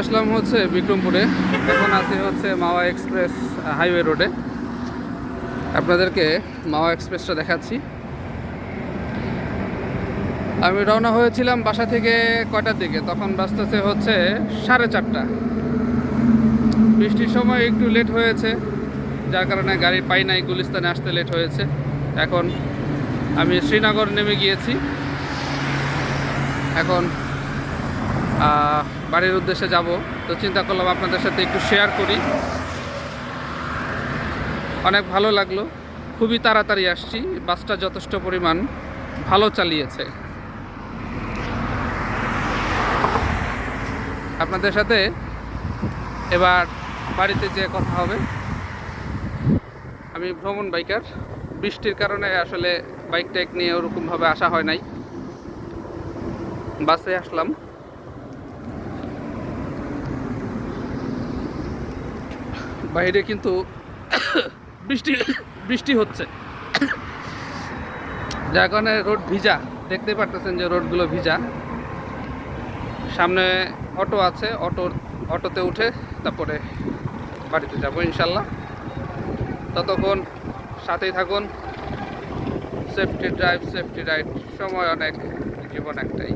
আসলাম হচ্ছে বিক্রমপুরে। এখন আছি হচ্ছে মাওয়া এক্সপ্রেস হাইওয়ে রোডে। আপনাদেরকে মাওয়া এক্সপ্রেসটা দেখাচ্ছি। আমি রওনা হয়েছিলাম বাসা থেকে কয়টার দিকে, তখন বাজতেছে হচ্ছে 4:30। বৃষ্টির সময় একটু লেট হয়েছে, যার কারণে গাড়ি পাই নাই, গুলিস্তানে আসতে লেট হয়েছে। এখন আমি শ্রীনগর নেমে গিয়েছি। এখন বাড়ির উদ্দেশ্যে যাব, তো চিন্তা করলাম আপনাদের সাথে একটু শেয়ার করি। অনেক ভালো লাগলো, খুবই তাড়াতাড়ি আসছি, বাসটা যথেষ্ট পরিমাণ ভালো চালিয়েছে। আপনাদের সাথে এবার বাড়িতে যেয়ে কথা হবে। আমি ভ্রমণ বাইকার, বৃষ্টির কারণে আসলে বাইক টাইক নিয়ে ওরকমভাবে আসা হয় নাই, বাসে আসলাম। বাইরে কিন্তু বৃষ্টি বৃষ্টি হচ্ছে, যার কারণে রোড ভিজা, দেখতে পারতেছেন যে রোডগুলো ভিজা। সামনে অটো আছে, অটোতে উঠে তারপরে বাড়িতে যাব ইনশাল্লাহ। ততক্ষণ সাথেই থাকুন। সেফটি ড্রাইভ, সেফটি রাইড, সময় অনেক, জীবন একটাই।